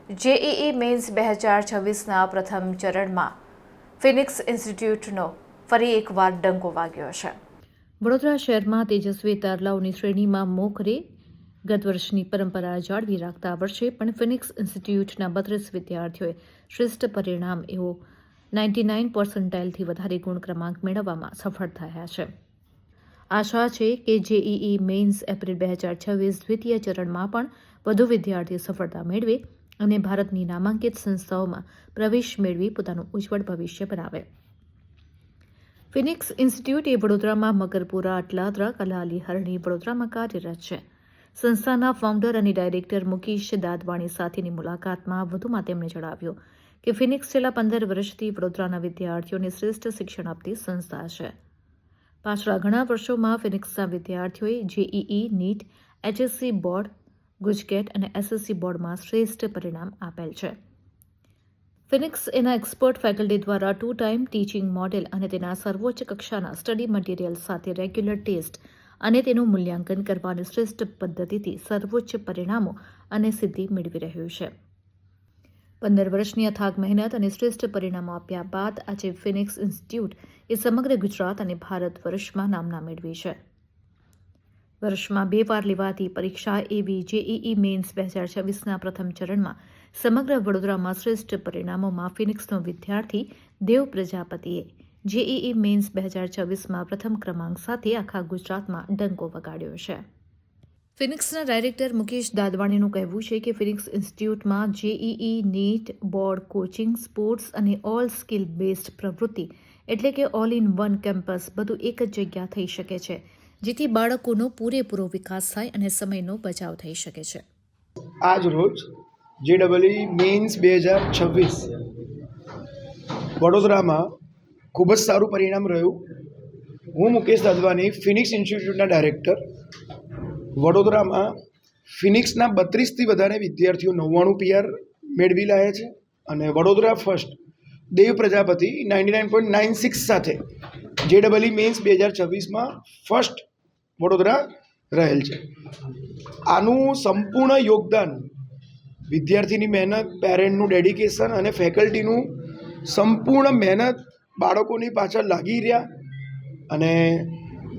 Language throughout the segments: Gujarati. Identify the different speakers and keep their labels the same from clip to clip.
Speaker 1: જેઈઈ મેન્સ 2026ના પ્રથમ ચરણમાં ફિનિક્સ ઇન્સ્ટિટ્યૂટનો ફરી એકવાર ડંકો વાગ્યો છે. વડોદરા શહેરમાં તેજસ્વી તારલાઓની શ્રેણીમાં મોખરે ગત વર્ષની પરંપરા જાળવી રાખતા આ વર્ષે પણ ફિનિક્સ ઇન્સ્ટિટ્યૂટના 32 વિદ્યાર્થીઓએ શ્રેષ્ઠ પરિણામ એવો 99% વધારે ગુણ ક્રમાંક મેળવવામાં સફળ થયા છે. આશા છે કે જેઈઈ મેન્સ એપ્રિલ 2026 દ્વિતીય ચરણમાં પણ વધુ વિદ્યાર્થીઓ સફળતા મેળવે અને ભારતની નામાંકિત સંસ્થાઓમાં પ્રવેશ મેળવી પોતાનું ઉજ્જવળ ભવિષ્ય બનાવે. ફિનિક્સ ઇન્સ્ટિટ્યૂટ એ વડોદરામાં મકરપુરા, અટલાદરા, કલાલી, હરણી, વડોદરામાં કાર્યરત છે. સંસ્થાના ફાઉન્ડર અને ડાયરેક્ટર મુકેશ દાદવાણી સાથેની મુલાકાતમાં વધુમાં તેમણે જણાવ્યું કે ફિનિક્સ છેલ્લા 15 વર્ષથી વડોદરાના વિદ્યાર્થીઓને શ્રેષ્ઠ શિક્ષણ આપતી સંસ્થા છે. પાછલા ઘણા વર્ષોમાં ફિનિક્સના વિદ્યાર્થીઓએ JEE, NEET, HSC board, GUJCET અને એસએસસી બોર્ડમાં શ્રેષ્ઠ પરિણામ આપેલ છે. ફિનિક્સ એના એક્સપર્ટ ફેકલ્ટી દ્વારા 2 ટાઈમ ટીચિંગ મોડેલ અને તેના સર્વોચ્ચ કક્ષાના સ્ટડી મટીરિયલ સાથે રેગ્યુલર ટેસ્ટ અને તેનું મૂલ્યાંકન કરવાની શ્રેષ્ઠ પદ્ધતિથી સર્વોચ્ચ પરિણામો અને સિદ્ધિ મેળવી રહ્યું છે. 15 વર્ષની અથાગ મહેનત અને શ્રેષ્ઠ પરિણામો આપ્યા બાદ આજે ફિનિક્સ ઇન્સ્ટિટ્યૂટ એ સમગ્ર ગુજરાત અને ભારત વર્ષમાં નામના મેળવી છે. વર્ષમાં 2 વાર લેવાતી પરીક્ષા એવી જેઈઈ મેન્સ 2026ના પ્રથમ ચરણમાં સમગ્ર વડોદરામાં શ્રેષ્ઠ પરિણામોમાં ફિનિક્સનો વિદ્યાર્થી દેવ પ્રજાપતિએ જેઈઈ મેન્સ 2026માં પ્રથમ ક્રમાંક સાથે આખા ગુજરાતમાં ડંકો વગાડ્યો છે. ફિનિક્સના ડાયરેક્ટર મુકેશ દાદવાણીનું કહેવું છે કે ફિનિક્સ ઇન્સ્ટિટ્યૂટમાં JEE, NEET, board, coaching, sports અને ઓલ સ્કિલ બેઝડ પ્રવૃત્તિ એટલે કે ઓલ ઇન વન કેમ્પસ બધું એક જ જગ્યા થઈ શકે છે, જેથી બાળકોનો પૂરેપૂરો વિકાસ થાય અને સમયનો બચાવ થઈ શકે છે.
Speaker 2: આજ રોજ જેઈઈ મેન્સ 2026 વડોદરામાં ખૂબ જ સારું પરિણામ રહ્યું. હું મુકેશ દાદવાની, ફિનિક્સ ઇન્સ્ટિટ્યૂટના ડાયરેક્ટર. વડોદરામાં ફિનિક્સના 32થી વધારે વિદ્યાર્થીઓ 99 PR મેળવી લાયા છે અને વડોદરા ફર્સ્ટ દેવ પ્રજાપતિ 99.96 સાથે જેઈઈ મેન્સ 2026માં ફર્સ્ટ વડોદરા રહેલ છે. આનું સંપૂર્ણ યોગદાન વિદ્યાર્થીની મહેનત, પેરેન્ટનું ડેડિકેશન અને ફેકલ્ટીનું સંપૂર્ણ મહેનત બાળકોની પાછળ લાગી રહ્યા અને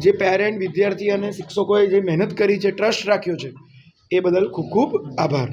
Speaker 2: જે પેરેન્ટ, વિદ્યાર્થી અને શિક્ષકોએ જે મહેનત કરી છે, ટ્રસ્ટ રાખ્યો છે, એ બદલ ખૂબ ખૂબ આભાર.